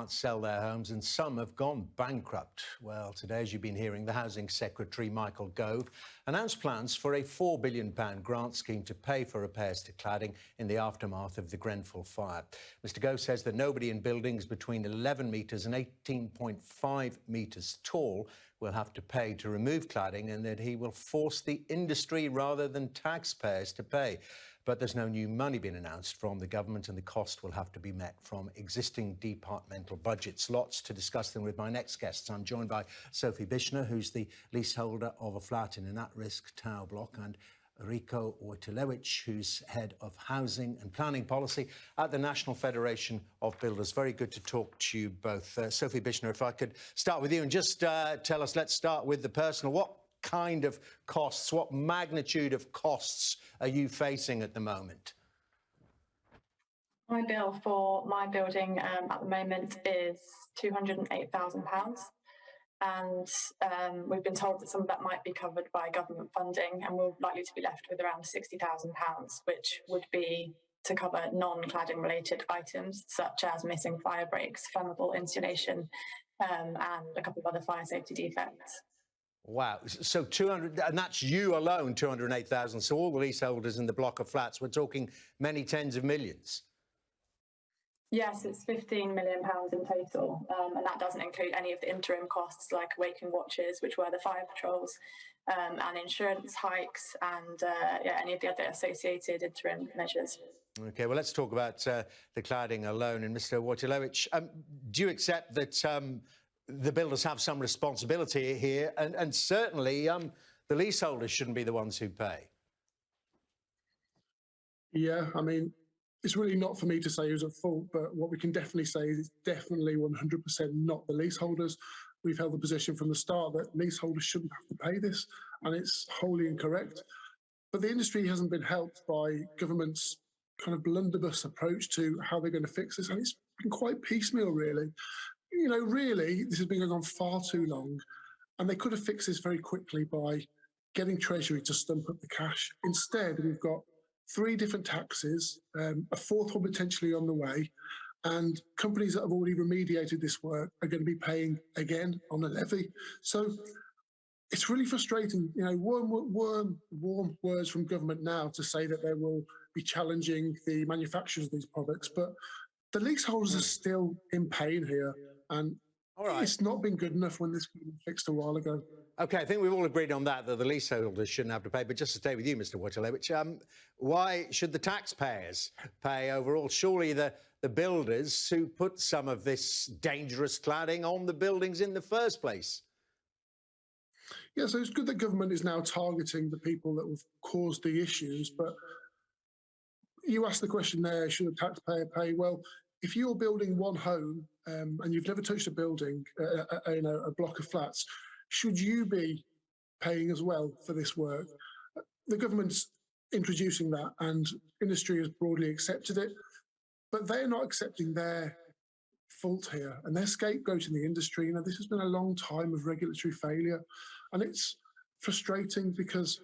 can't sell their homes and some have gone bankrupt. Well, today, as you've been hearing, the Housing Secretary, Michael Gove, announced plans for a £4 billion grant scheme to pay for repairs to cladding in the aftermath of the Grenfell fire. Mr Gove says that nobody in buildings between 11 metres and 18.5 metres tall will have to pay to remove cladding, and that he will force the industry rather than taxpayers to pay. But there's no new money being announced from the government, and the cost will have to be met from existing departmental budgets. Lots to discuss them with my next guests. I'm joined by Sophie Bichener, who's the leaseholder of a flat in an at-risk tower block, and Rico Wojtylewicz, who's head of housing and planning policy at the National Federation of Builders. Very good to talk to you both. Sophie Bichener, if I could start with you and just tell us, let's start with the personal. What kind of costs, what magnitude of costs are you facing at the moment? My bill for my building at the moment is £208,000. And we've been told that some of that might be covered by government funding, and we're likely to be left with around £60,000, which would be to cover non-cladding related items such as missing fire breaks, flammable insulation, and a couple of other fire safety defects. Wow. So 200, and that's you alone, 208,000. So all the leaseholders in the block of flats, we're talking many tens of millions. Yes, it's £15 million in total, and that doesn't include any of the interim costs like waking watches, which were the fire patrols, and insurance hikes, and any of the other associated interim measures. OK, well, let's talk about the cladding alone. And Mr Wojtylewicz, do you accept that the builders have some responsibility here, and certainly the leaseholders shouldn't be the ones who pay? Yeah, I mean, it's really not for me to say who's at fault, but what we can definitely say is it's definitely 100% not the leaseholders. We've held the position from the start that leaseholders shouldn't have to pay this, and it's wholly incorrect. But the industry hasn't been helped by government's kind of blunderbuss approach to how they're going to fix this, and it's been quite piecemeal, really. You know, really, this has been going on far too long, and they could have fixed this very quickly by getting Treasury to stump up the cash. Instead, we've got 3 different taxes, a 4th one potentially on the way, and companies that have already remediated this work are going to be paying again on a levy. So it's really frustrating. You know, warm words from government now to say that they will be challenging the manufacturers of these products, but the leaseholders are still in pain here, and it's not been good enough when this was fixed a while ago. OK, I think we've all agreed on that the leaseholders shouldn't have to pay. But just to stay with you, Mr Wojtylewicz, why should the taxpayers pay overall? Surely the builders who put some of this dangerous cladding on the buildings in the first place. Yeah, so it's good that government is now targeting the people that have caused the issues. But you asked the question there, should the taxpayer pay? Well, if you're building one home and you've never touched a building, a block of flats, should you be paying as well for this work? The government's introducing that, and industry has broadly accepted it, but they're not accepting their fault here, and they're scapegoating the industry. You know, this has been a long time of regulatory failure, and it's frustrating because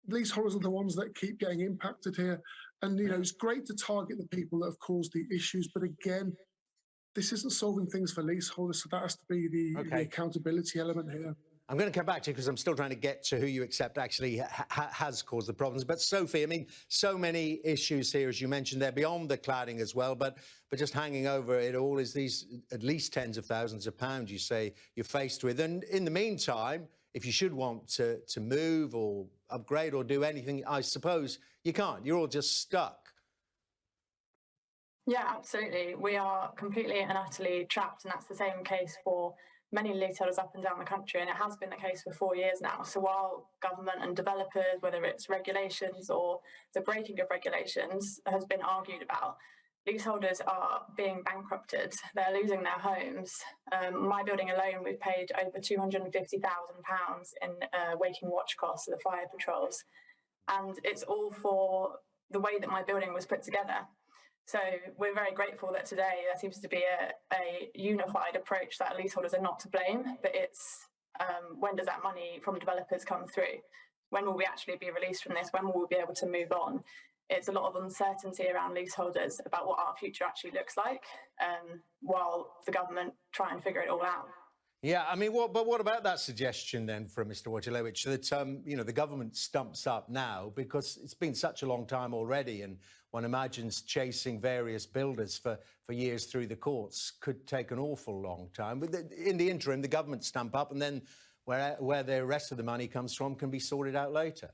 leaseholders are the ones that keep getting impacted here. And, you know, it's great to target the people that have caused the issues, but again, this isn't solving things for leaseholders, so that has to be the accountability element here. I'm going to come back to you because I'm still trying to get to who you accept actually has caused the problems. But Sophie, I mean, so many issues here, as you mentioned, they're beyond the cladding as well. But just hanging over it all is these at least tens of thousands of pounds you say you're faced with. And in the meantime, if you should want to move or upgrade or do anything, I suppose you can't. You're all just stuck. Yeah, absolutely. We are completely and utterly trapped, and that's the same case for many leaseholders up and down the country, and it has been the case for 4 years now. So while government and developers, whether it's regulations or the breaking of regulations, has been argued about, leaseholders are being bankrupted. They're losing their homes. My building alone, we've paid over £250,000 in waking watch costs for the fire patrols, and it's all for the way that my building was put together. So we're very grateful that today there seems to be a unified approach that leaseholders are not to blame, but it's when does that money from developers come through? When will we actually be released from this? When will we be able to move on? it's a lot of uncertainty around leaseholders about what our future actually looks like, while the government try and figure it all out. Yeah, I mean, what about that suggestion then from Mr. Wojciechowicz that, you know, the government stumps up now because it's been such a long time already, and one imagines chasing various builders for years through the courts could take an awful long time. But in the interim, the government stump up, and then where the rest of the money comes from can be sorted out later.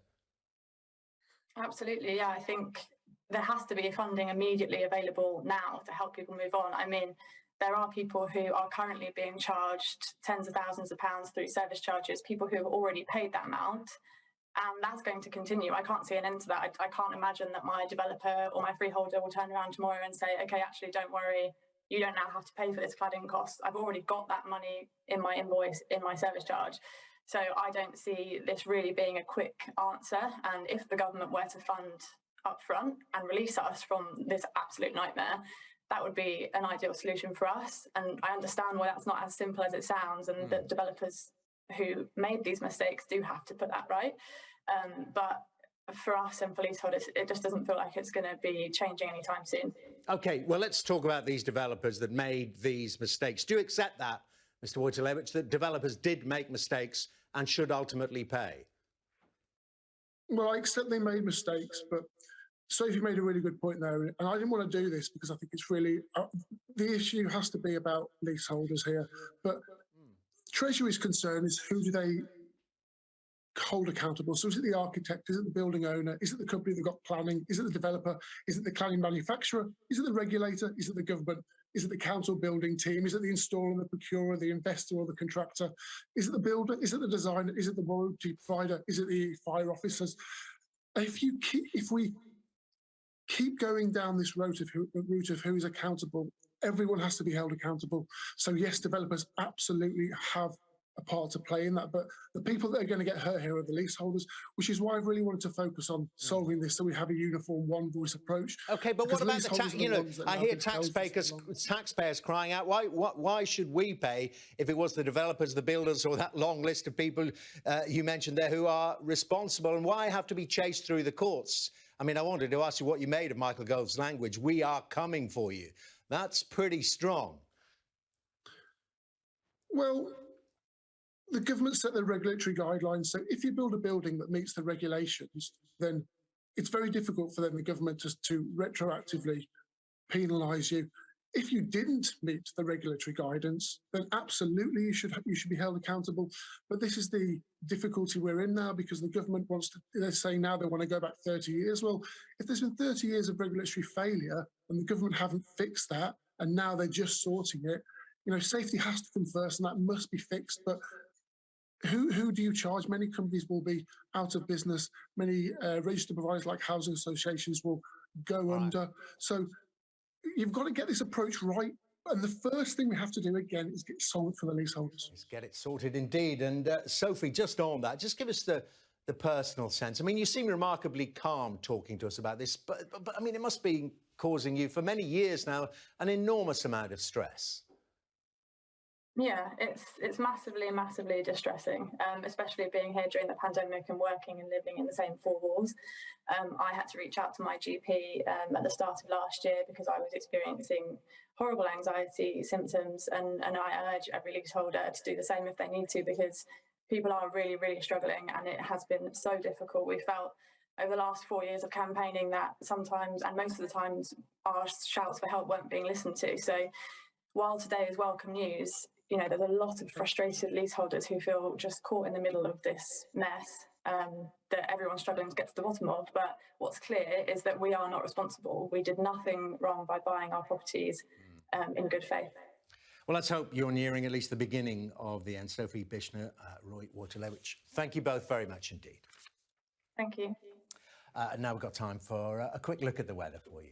Absolutely, yeah. I think there has to be funding immediately available now to help people move on. I mean, there are people who are currently being charged tens of thousands of pounds through service charges, people who have already paid that amount, and that's going to continue. I can't see an end to that. I can't imagine that my developer or my freeholder will turn around tomorrow and say, okay, actually, don't worry, you don't now have to pay for this cladding cost. I've already got that money in my invoice, in my service charge. So I don't see this really being a quick answer. And if the government were to fund upfront and release us from this absolute nightmare, that would be an ideal solution for us. And I understand why that's not as simple as it sounds, and that developers who made these mistakes do have to put that right. But for us and for leaseholders, it just doesn't feel like it's going to be changing anytime soon. OK, well, let's talk about these developers that made these mistakes. Do you accept that, Mr. Wojciechowicz, that developers did make mistakes and should ultimately pay? Well, I accept they made mistakes, but Sophie made a really good point there, and I didn't want to do this because I think it's really the issue has to be about leaseholders here. But Treasury's concern is, who do they hold accountable? So is it the architect? Is it the building owner? Is it the company that got planning? Is it the developer? Is it the cladding manufacturer? Is it the regulator? Is it the government? Is it the council building team? Is it the installer, the procurer, the investor, or the contractor? Is it the builder? Is it the designer? Is it the warranty provider? Is it the fire officers? If we keep going down this route of who is accountable, everyone has to be held accountable. So yes, developers absolutely have a part to play in that, but the people that are going to get hurt here are the leaseholders, which is why I really wanted to focus on solving this so we have a uniform one voice approach. OK, but what about I hear taxpayers crying out, why should we pay if it was the developers, the builders, or that long list of people you mentioned there who are responsible, and why have to be chased through the courts? I mean, I wanted to ask you what you made of Michael Gove's language. We are coming for you. That's pretty strong. Well, the government set the regulatory guidelines. So if you build a building that meets the regulations, then it's very difficult for the government to retroactively penalise you. If you didn't meet the regulatory guidance, then absolutely you should be held accountable. But this is the difficulty we're in now, because the government wants to, they're saying now they want to go back 30 years. Well, if there's been 30 years of regulatory failure and the government haven't fixed that, and now they're just sorting it, you know, safety has to come first, and that must be fixed. But who do you charge? Many companies will be out of business. Many registered providers like housing associations will go under. So you've got to get this approach right. And the first thing we have to do, again, is get solved for the leaseholders. Let's get it sorted indeed. And Sophie, just on that, just give us the personal sense. I mean, you seem remarkably calm talking to us about this, but I mean, it must be causing you for many years now an enormous amount of stress. Yeah, it's massively distressing, especially being here during the pandemic and working and living in the same four walls. I had to reach out to my GP at the start of last year because I was experiencing horrible anxiety symptoms, and I urge every leaseholder to do the same if they need to, because people are really struggling, and it has been so difficult. We felt over the last 4 years of campaigning that sometimes, and most of the times, our shouts for help weren't being listened to. So while today is welcome news, you know, there's a lot of frustrated leaseholders who feel just caught in the middle of this mess that everyone's struggling to get to the bottom of. But what's clear is that we are not responsible. We did nothing wrong by buying our properties in good faith. Well, let's hope you're nearing at least the beginning of the end. Sophie Bichener, Roy Wojciechowicz, thank you both very much indeed. Thank you. And now we've got time for a quick look at the weather for you.